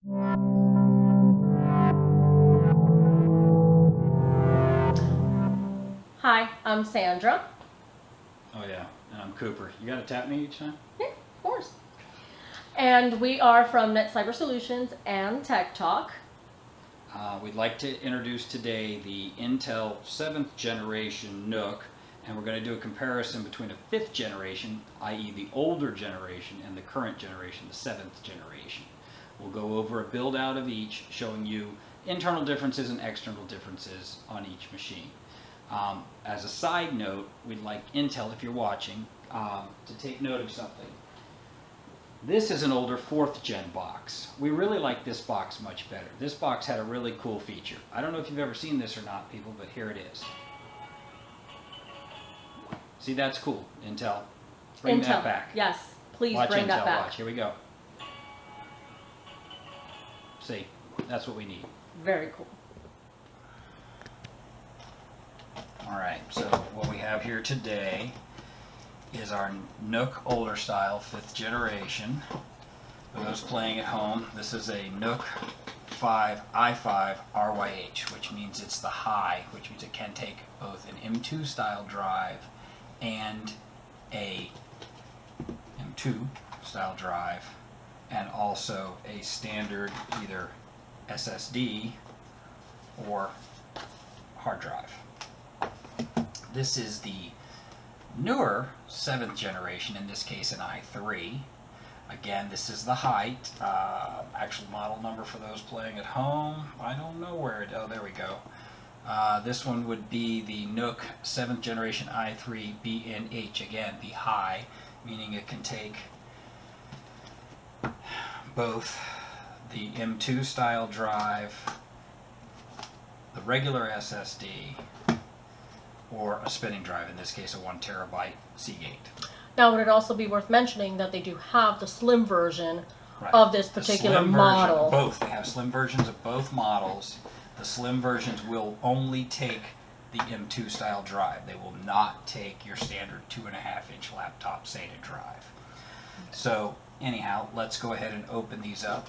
Hi, I'm Sandra. Oh yeah, and I'm Cooper. You gotta tap me each time? Yeah, of course. And we are from Net Cyber Solutions and Tech Talk. We'd like to introduce today the Intel 7th generation NUC, and we're going to do a comparison between a 5th generation, i.e. the older generation, and the current generation, the 7th generation. We'll go over a build out of each, showing you internal differences and external differences on each machine. As a side note, we'd like Intel, if you're watching, to take note of something. This is an older 4th gen box. We really like this box much better. This box had a really cool feature. I don't know if you've ever seen this or not, people, but here it is. See, that's cool, Intel. Bring that back. Yes, please watch bring Intel, that back. Watch, here we go. See, that's what we need. Very cool. All right, so what we have here today is our NUC older style 5th generation. For those playing at home, this is a NUC 5 i5 RYH, which means it's the high, which means it can take both an M2 style drive and a M2 style drive, and also a standard either SSD or hard drive. This is the newer 7th generation, in this case an i3. Again, this is the height. Actual model number for those playing at home, I don't know where it, oh there we go. This one would be the NUC 7th generation i3 BNH, again the high, meaning it can take both the M2 style drive, the regular SSD, or a spinning drive, in this case a 1 terabyte Seagate. Now, would it also be worth mentioning that they do have the slim version of this particular model? Both. They have slim versions of both models. The slim versions will only take the M2 style drive. They will not take your standard 2.5-inch laptop SATA drive. So anyhow, let's go ahead and open these up.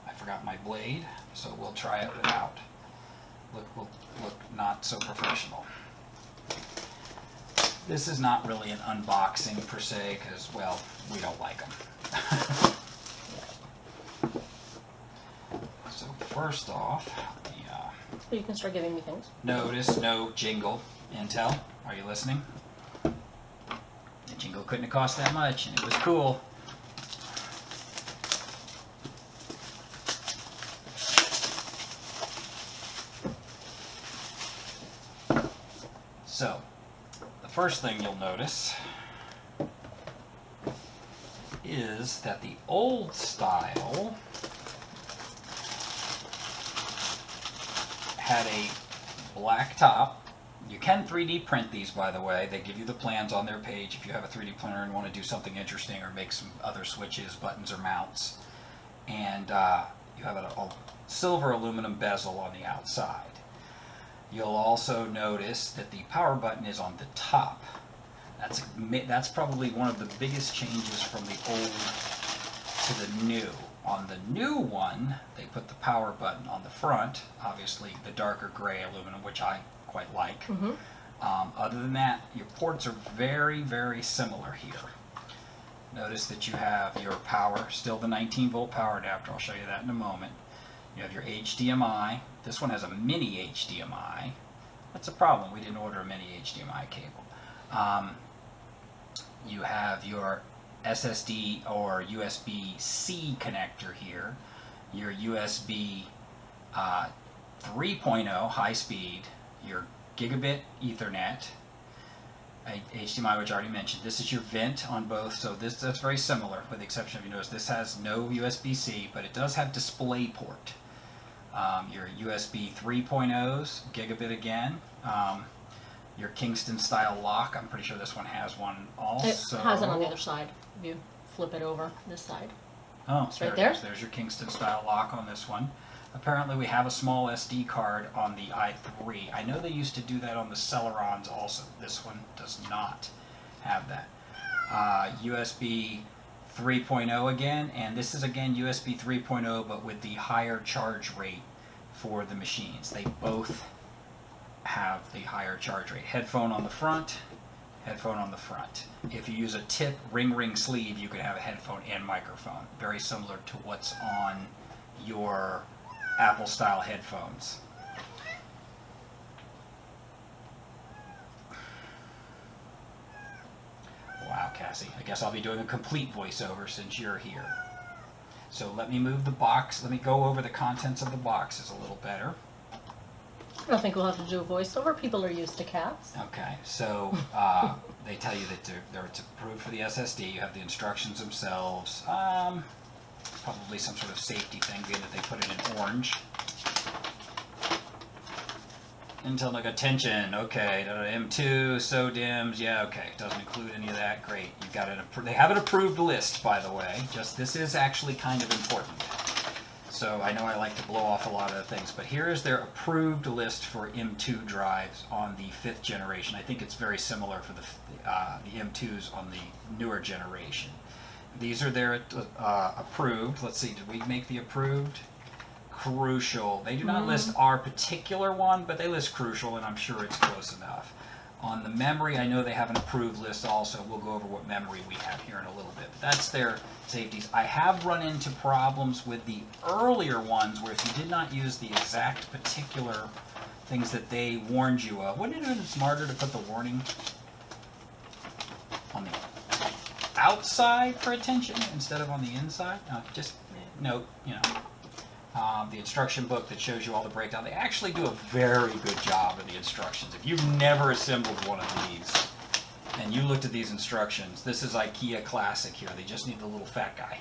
I forgot my blade, so we'll try it without. Look not so professional. This is not really an unboxing per se, because, well, we don't like them. So first off, So you can start giving me things. Notice no jingle. Intel, are you listening? The jingle couldn't have cost that much, and it was cool. So, the first thing you'll notice is that the old style had a black top. You can 3D print these, by the way. They give you the plans on their page if you have a 3D printer and want to do something interesting or make some other switches, buttons, or mounts. And you have a silver aluminum bezel on the outside. You'll also notice that the power button is on the top. That's probably one of the biggest changes from the old to the new. On the new one, they put the power button on the front, obviously the darker gray aluminum, which I quite like. Other than that, your ports are very, very similar here. Notice that you have your power, still the 19-volt power adapter. I'll show you that in a moment. You have your HDMI. This one has a mini HDMI. That's a problem. We didn't order a mini HDMI cable. You have your SSD or USB-C connector here. Your USB 3.0 high speed. Your gigabit Ethernet. HDMI, which I already mentioned. This is your vent on both, so that's very similar, with the exception of, you notice this has no USB-C, but it does have DisplayPort. Your USB 3.0s, gigabit again. Your Kingston style lock, I'm pretty sure this one has one also. It has it on the other side. If you flip it over this side. Oh, it's right there. There's your Kingston style lock on this one. Apparently we have a small SD card on the i3. I know they used to do that on the Celerons also. This one does not have that. USB 3.0 again, and this is again USB 3.0, but with the higher charge rate for the machines. They both have the higher charge rate. Headphone on the front, headphone on the front. If you use a tip ring sleeve, you could have a headphone and microphone. Very similar to what's on your Apple style headphones. Wow, Cassie, I guess I'll be doing a complete voiceover since you're here. So let me move the box. Let me go over the contents of the boxes a little better. I don't think we'll have to do a voiceover. People are used to cats. Okay, so they tell you that it's approved for the SSD. You have the instructions themselves. Probably some sort of safety thing, being that they put it in orange. Intel NUC attention, okay. M2, SODIMMs, yeah, okay. Doesn't include any of that. Great. You've got they have an approved list, by the way. Just this is actually kind of important. So I know I like to blow off a lot of the things, but here is their approved list for M2 drives on the 5th generation. I think it's very similar for the M2s on the newer generation. These are their approved. Let's see, did we make the approved? Crucial. They do not list our particular one, but they list crucial, and I'm sure it's close enough. On the memory, I know they have an approved list also. We'll go over what memory we have here in a little bit. But that's their safeties. I have run into problems with the earlier ones where if you did not use the exact particular things that they warned you of, wouldn't it have been smarter to put the warning on the outside for attention instead of on the inside? Just note, you know. The instruction book that shows you all the breakdown. They actually do a very good job of the instructions. If you've never assembled one of these and you looked at these instructions, this is IKEA classic here. They just need the little fat guy.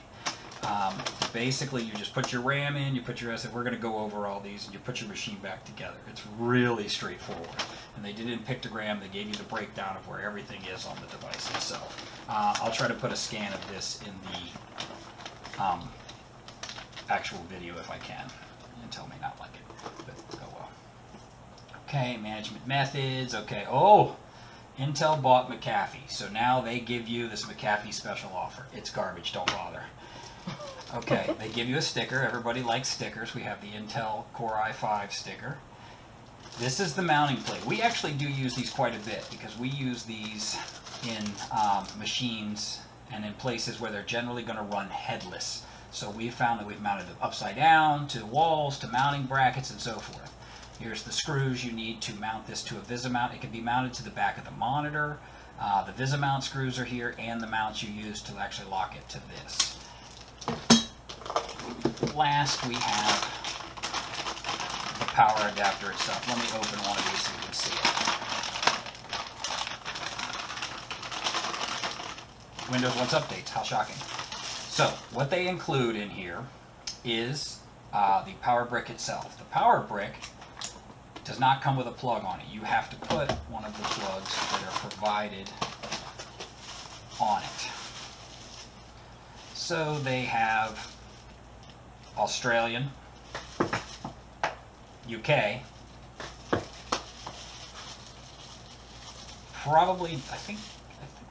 Basically, you just put your RAM in, you put your SD. We're going to go over all these, and you put your machine back together. It's really straightforward. And they did it in pictogram. They gave you the breakdown of where everything is on the device itself. I'll try to put a scan of this in the actual video if I can. Intel may not like it, but oh well. Okay, management methods. Okay, oh, Intel bought McAfee, so now they give you this McAfee special offer. It's garbage, don't bother. Okay, they give you a sticker. Everybody likes stickers. We have the Intel Core i5 sticker. This is the mounting plate. We actually do use these quite a bit because we use these in machines and in places where they're generally going to run headless. So we've found that we've mounted them upside down, to walls, to mounting brackets, and so forth. Here's the screws you need to mount this to a VisiMount. It can be mounted to the back of the monitor. The VisiMount screws are here, and the mounts you use to actually lock it to this. Last, we have the power adapter itself. Let me open one of these so you can see it. Windows wants updates. How shocking. So, what they include in here is the power brick itself. The power brick does not come with a plug on it. You have to put one of the plugs that are provided on it. So they have Australian, UK, probably, I think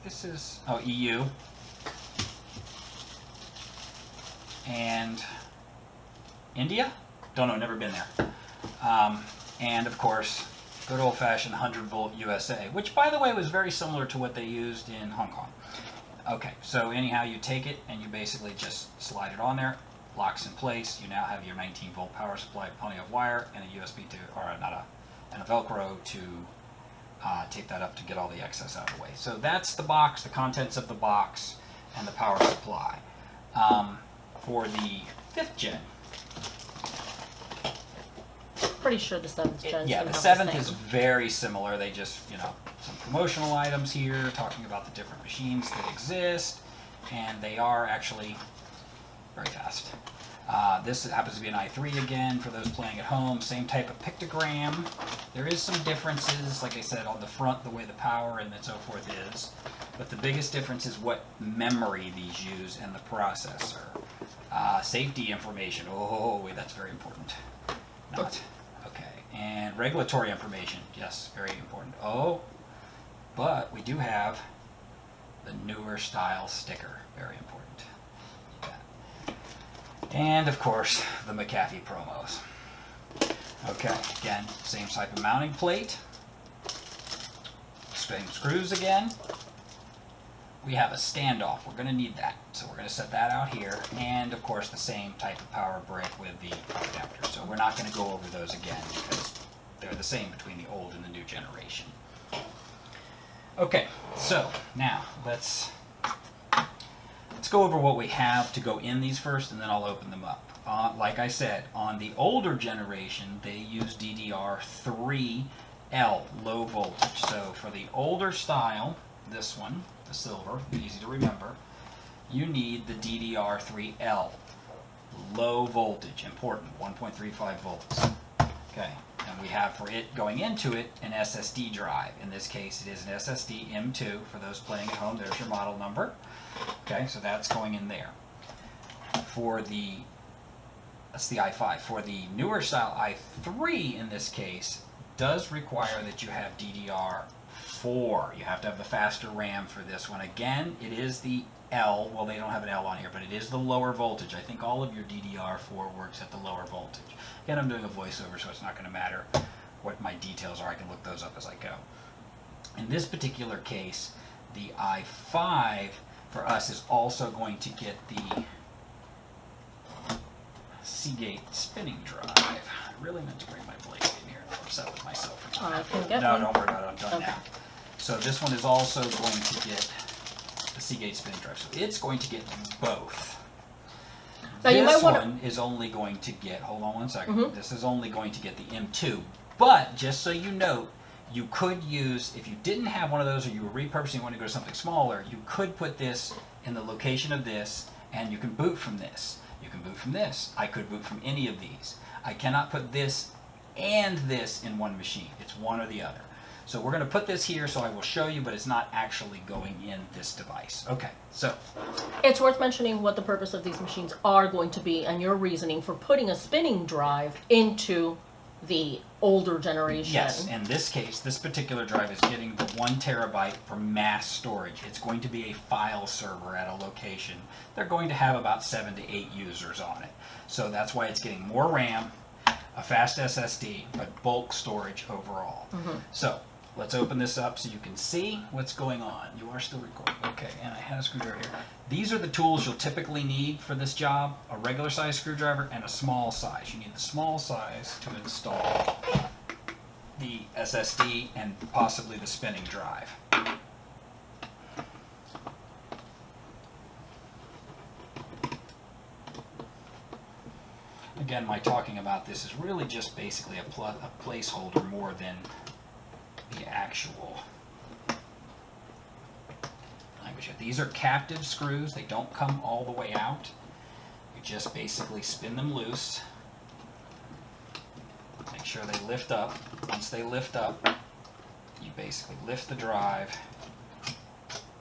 this is, oh, EU, and India? Don't know, never been there. And of course, good old-fashioned 100-volt USA, which by the way was very similar to what they used in Hong Kong. Okay, so anyhow, you take it and you basically just slide it on there, locks in place. You now have your 19-volt power supply, plenty of wire, and a USB to, or and a Velcro to tape that up to get all the excess out of the way. So that's the box, the contents of the box, and the power supply. For the 5th gen. Pretty sure the 7th gen. Yeah, the 7th is very similar. They just, you know, some promotional items here talking about the different machines that exist, and they are actually very fast. This happens to be an i3 again for those playing at home. Same type of pictogram. There is some differences, like I said, on the front, the way the power and so forth is. But the biggest difference is what memory these use and the processor. Safety information. Oh, wait, that's very important. Not. Okay. And regulatory information. Yes, very important. Oh, but we do have the newer style sticker. Very important. And of course, the McAfee promos. Okay, again, same type of mounting plate. Same screws again. We have a standoff. We're going to need that. So we're going to set that out here. And of course, the same type of power brick with the adapter. So we're not going to go over those again because they're the same between the old and the new generation. Okay, so now let's go over what we have to go in these first, and then I'll open them up. Like I said, on the older generation, they use DDR3L, low voltage. So for the older style, this one, the silver, easy to remember, you need the DDR3L, low voltage, important, 1.35 volts. Okay, and we have for it going into it an SSD drive. In this case, it is an SSD M2. For those playing at home, there's your model number. Okay, so that's going in there. For the, that's the i5. For the newer style i3, in this case, does require that you have DDR4. You have to have the faster RAM for this one. Again, it is the L. Well, they don't have an L on here, but it is the lower voltage. I think all of your DDR4 works at the lower voltage. Again, I'm doing a voiceover, so it's not going to matter what my details are. I can look those up as I go. In this particular case, the i5 for us is also going to get the Seagate spinning drive. I really meant to bring my blade in here. I'm upset with myself. I can get No, one. don't worry about it. I'm done now. So this one is also going to get the Seagate spinning drive. So it's going to get both. Now you This might one is only going to get, hold on one second, this is only going to get the M2. But, just so you know, you could use, if you didn't have one of those or you were repurposing and wanted to go to something smaller, you could put this in the location of this and you can boot from this. You can boot from this. I could boot from any of these. I cannot put this and this in one machine. It's one or the other. So we're going to put this here so I will show you, but it's not actually going in this device. Okay, so. It's worth mentioning what the purpose of these machines are going to be and your reasoning for putting a spinning drive into the older generation. Yes, in this case, this particular drive is getting the 1 terabyte for mass storage. It's going to be a file server at a location. They're going to have about 7 to 8 users on it. So that's why it's getting more RAM, a fast SSD, but bulk storage overall. So let's open this up so you can see what's going on. You are still recording. Okay, and I had a screwdriver here. These are the tools you'll typically need for this job, a regular size screwdriver and a small size. You need the small size to install the SSD and possibly the spinning drive. Again, my talking about this is really just basically a placeholder more than the actual language. These are captive screws. They don't come all the way out. You just basically spin them loose. Make sure they lift up. Once they lift up, you basically lift the drive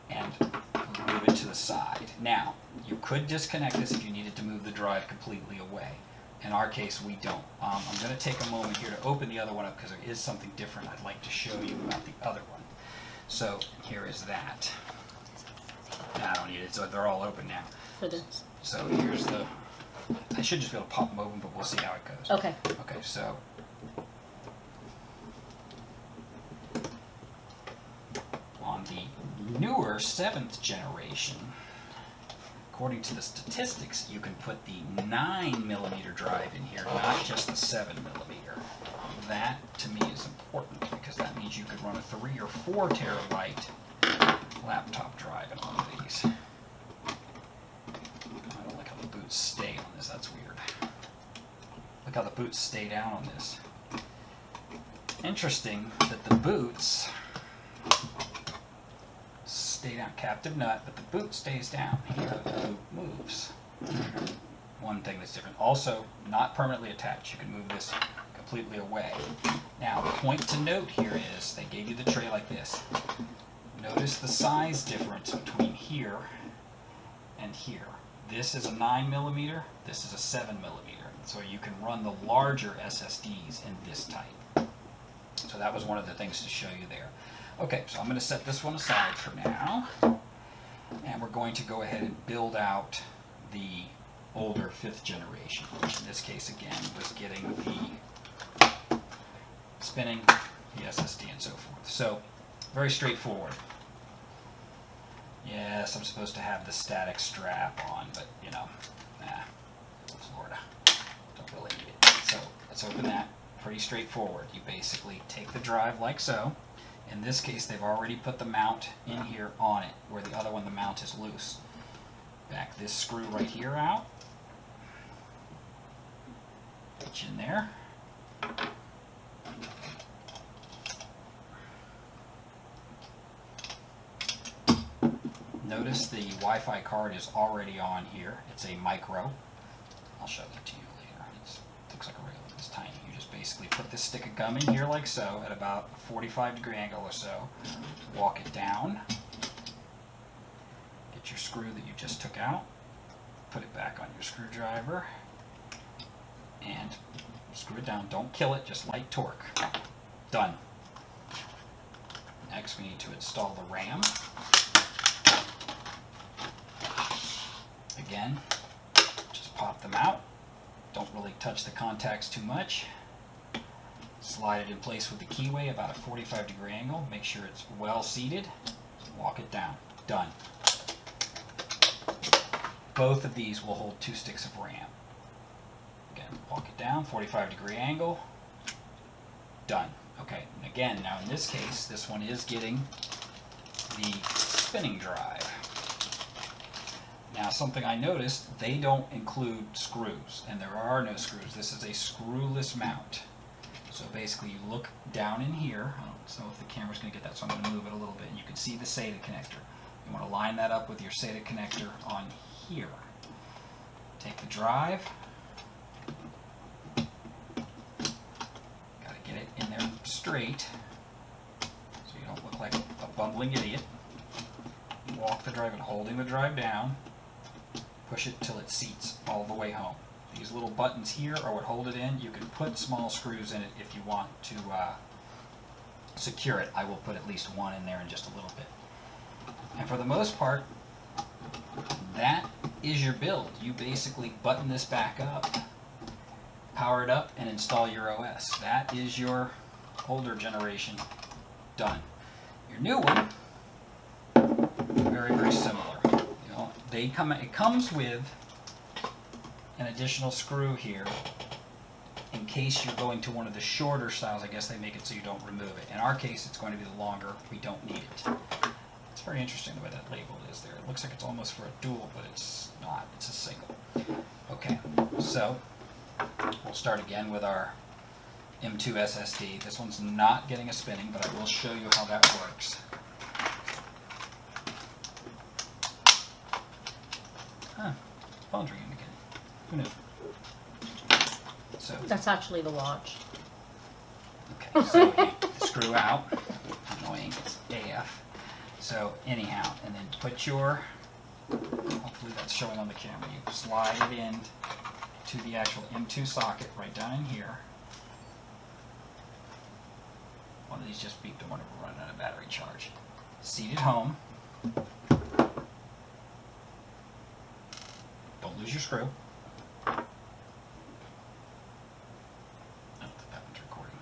and move it to the side. Now, you could disconnect this if you needed to move the drive completely away. In our case, we don't. I'm going to take a moment here to open the other one up because there is something different I'd like to show you about the other one. So here is that. I don't need it, so they're all open now. For this. So here's the, I should just be able to pop them open, but we'll see how it goes. Okay. Okay, so on the newer 7th generation, according to the statistics, you can put the 9mm drive in here, not just the 7mm. That, to me, is important because that means you could run a 3 or 4 terabyte laptop drive in one of these. I don't like how the boots stay on this. That's weird. Look how the boots stay down on this. Interesting that the boots stay down, captive nut, but the boot stays down. Here the boot moves. One thing that's different. Also, not permanently attached. You can move this completely away. Now, the point to note here is they gave you the tray like this. Notice the size difference between here and here. This is a 9mm, this is a 7mm. So you can run the larger SSDs in this type. So that was one of the things to show you there. Okay, so I'm going to set this one aside for now, and we're going to go ahead and build out the 9mm. older 5th generation, which in this case again was getting the spinning, the SSD, and so forth. So very straightforward. Yes, I'm supposed to have the static strap on, but you know, nah, Florida, don't really need it. So let's open that. Pretty straightforward. You basically take the drive like so. In this case, they've already put the mount in here on it, where the other one, the mount is loose. Back this screw right here out. Reach in there. Notice the Wi-Fi card is already on here. It's a micro. I'll show that to you later. It looks like a regular, it's tiny. You just basically put this stick of gum in here like so at about a 45-degree angle or so. Walk it down. Get your screw that you just took out. Put it back on your screwdriver. And screw it down. Don't kill it, just light torque. Done. Next we need to install the RAM. Again, just pop them out. Don't really touch the contacts too much. Slide it in place with the keyway about a 45-degree angle. Make sure it's well seated. Walk it down. Done. Both of these will hold 2 sticks of RAM. Again, walk it down, 45-degree angle. Done. Okay, and again, now in this case, this one is getting the spinning drive. Now something I noticed, they don't include screws, and there are no screws. This is a screwless mount. So basically you look down in here, I don't know if the camera's going to get that, so I'm going to move it a little bit, and you can see the SATA connector. You want to line that up with your SATA connector on here. Take the drive, got to get it in there straight, so you don't look like a bumbling idiot. Walk the drive and holding the drive down. Push it till it seats all the way home. These little buttons here are what hold it in. You can put small screws in it if you want to secure it. I will put at least one in there in just a little bit. And for the most part, that is your build. You basically button this back up, power it up, and install your OS. That is your older generation done. Your new one, very, very similar. It comes with an additional screw here in case you're going to one of the shorter styles. I guess they make it so you don't remove it. In our case, it's going to be the longer. We don't need it. It's very interesting the way that label is there. It looks like it's almost for a dual, but it's not. It's a single. Okay, so we'll start again with our M2 SSD. This one's not getting a spinning, but I will show you how that works. Huh, phone's ringing again. Who knew? So That's actually the watch. okay, so you screw out. Annoying, it's AF. So anyhow, and then put your, hopefully that's showing on the camera, you slide it in to the actual M2 socket right down in here. One of these just beeped, I wonder if we're running out of battery charge. Seat it home. Don't lose your screw. Oh, that one's recording.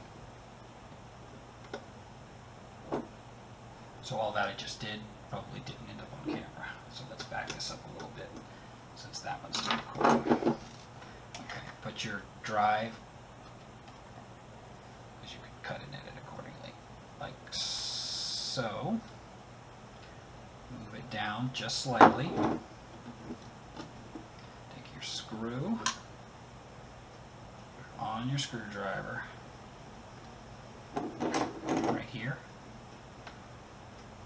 So all that I just did probably didn't end up on camera. So let's back this up a little bit since that one's still recording. Okay, put your drive, because you can cut and edit accordingly, like so. Move it down just slightly. Screw on your screwdriver right here.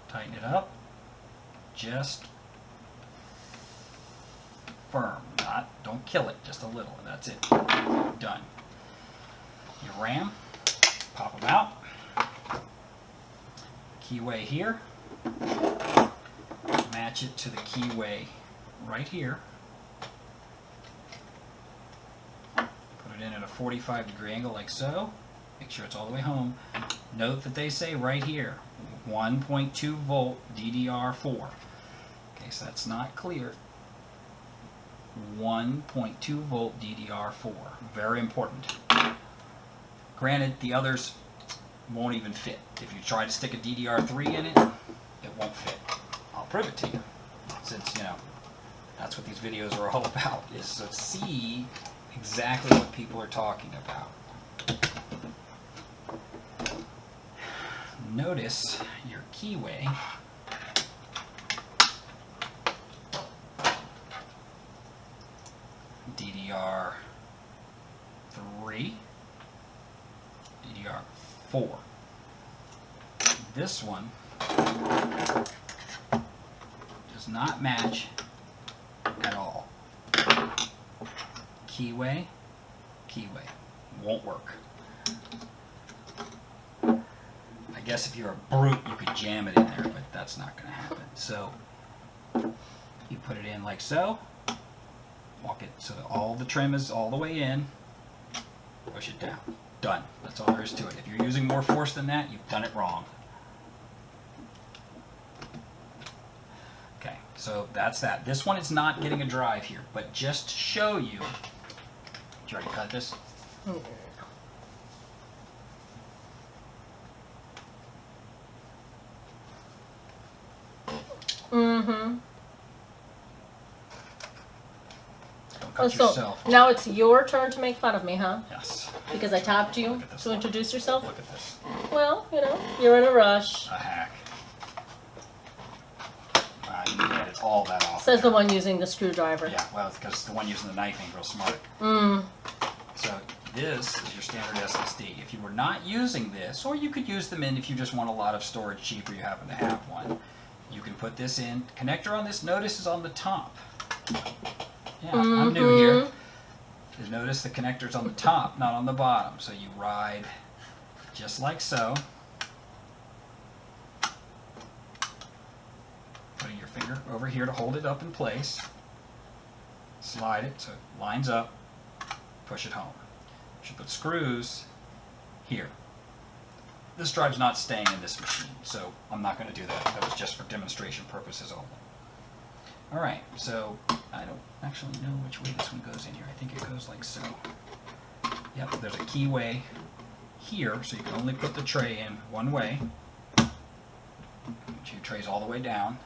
Tighten it up, just firm, don't kill it, just a little, and that's it. Done. Your RAM, pop them out. Keyway here, match it to the keyway right here. Put it in at a 45-degree angle like so. Make sure it's all the way home. Note that they say right here, 1.2 volt DDR4. Okay, so that's not clear. 1.2 volt DDR4. Very important. Granted, the others won't even fit. If you try to stick a DDR3 in it, it won't fit. I'll prove it to you, since, you know, that's what these videos are all about, is to see exactly what people are talking about. Notice your keyway DDR3, DDR4. This one does not match at all. Keyway, won't work. I guess if you're a brute, you could jam it in there, but that's not going to happen. So you put it in like so, walk it so that all the trim is all the way in, push it down. Done. That's all there is to it. If you're using more force than that, you've done it wrong. Okay, so that's that. This one is not getting a drive here, but just to show you, did you already cut this? Mm-hmm. Don't cut So yourself. now it's your turn to make fun of me, huh? Yes. Because I tapped you Look at this to one. introduce yourself? Look at this. Well, you know, you're in a rush. A hack. You need to edit all that off. Says the there. one using the screwdriver. Yeah, well, it's because the one using the knife ain't real smart. So this is your standard SSD. If you were not using this, or you could use them in if you just want a lot of storage cheap or you happen to have one, you can put this in. Connector on this, notice, is on the top. Yeah, I'm new here. You notice the connector's on the top, not on the bottom. So you ride just like so. Putting your finger over here to hold it up in place. Slide it so it lines up. Push it home. You should put screws here. This drive's not staying in this machine, so I'm not going to do that. That was just for demonstration purposes only. Alright, so I don't actually know which way this one goes in here. I think it goes like so. Yep, there's a keyway here, so you can only put the tray in one way. Your tray's all the way down.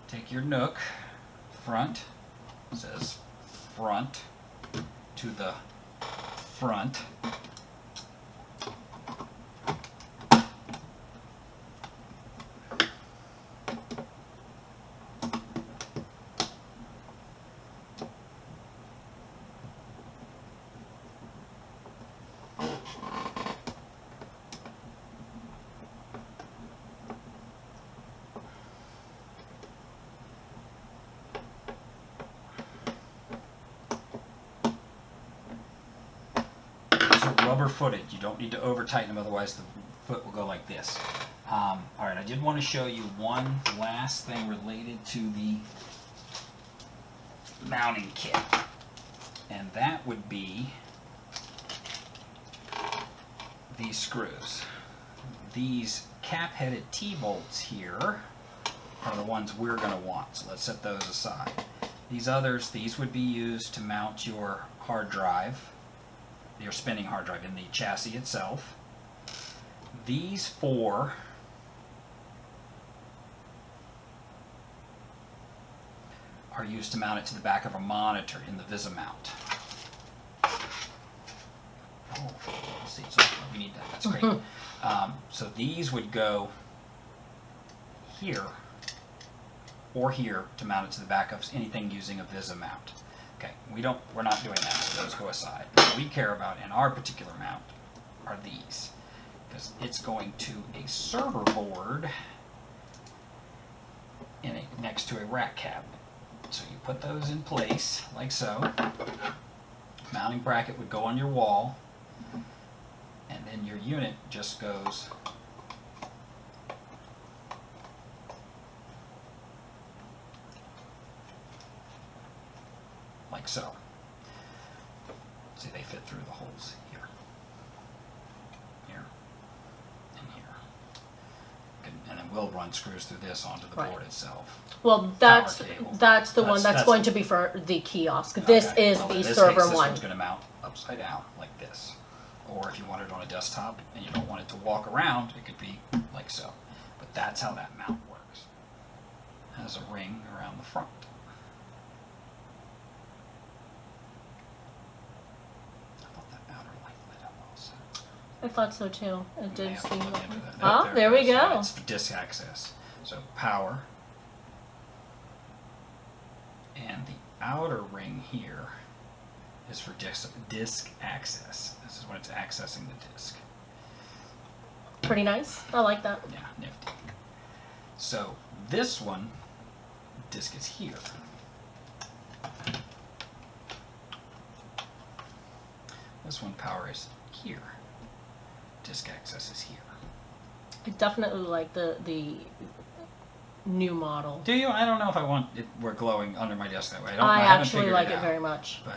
Take your NUC, front, it says front, to the front. Rubber footed. You don't need to over tighten them, otherwise the foot will go like this. Alright, I did want to show you one last thing related to the mounting kit, and that would be these screws. These cap-headed T-bolts here are the ones we're going to want, so let's set those aside. These others, these would be used to mount your hard drive, your spinning hard drive in the chassis itself. These four are used to mount it to the back of a monitor in the VisiMount. Oh, let's see, so we need that, that's great. So these would go here or here to mount it to the back of anything using a VisiMount. Okay, we're not doing that, so those go aside. What we care about in our particular mount are these, because it's going to a server board next to a rack cabinet. So you put those in place, like so. Mounting bracket would go on your wall, and then your unit just goes like so. See, they fit through the holes here, here, and here. You can and then we'll run screws through this onto the board itself. Well, that's cable. the one that's going to be for the kiosk. This Okay. is Well, the in this server case, this one. one's going to mount upside down like this. Or if you want it on a desktop and you don't want it to walk around, it could be like so. But that's how that mount works. It has a ring around the front. I thought that outer light lit up also. I thought so too. It May did have to seem look like. into that. Ah, Nope, there we it goes. go. It's for disk access. So power. And the outer ring here is for disk access. This is when it's accessing the disk. Pretty nice. I like that. Yeah, nifty. So this one, disk is here. This one, power is here. Disk access is here. I definitely like the new model. Do you? I don't know if I want it. We're glowing under my desk that way. I haven't actually figured like it it out, very much. But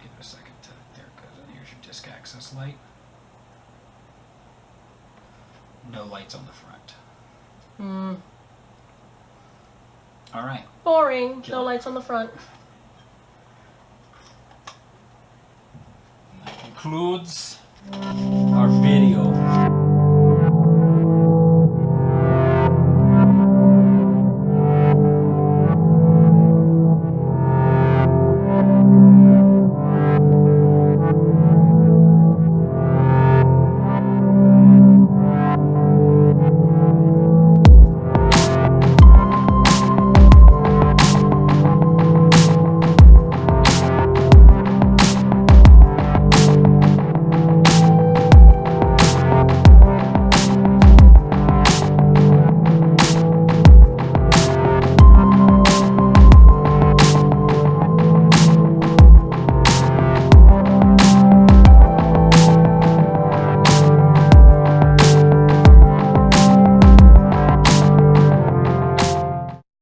give it a second. There it goes. And here's your disk access light. No lights on the front. Hmm. All right. Boring. Kill No it. lights on the front. And that concludes our video.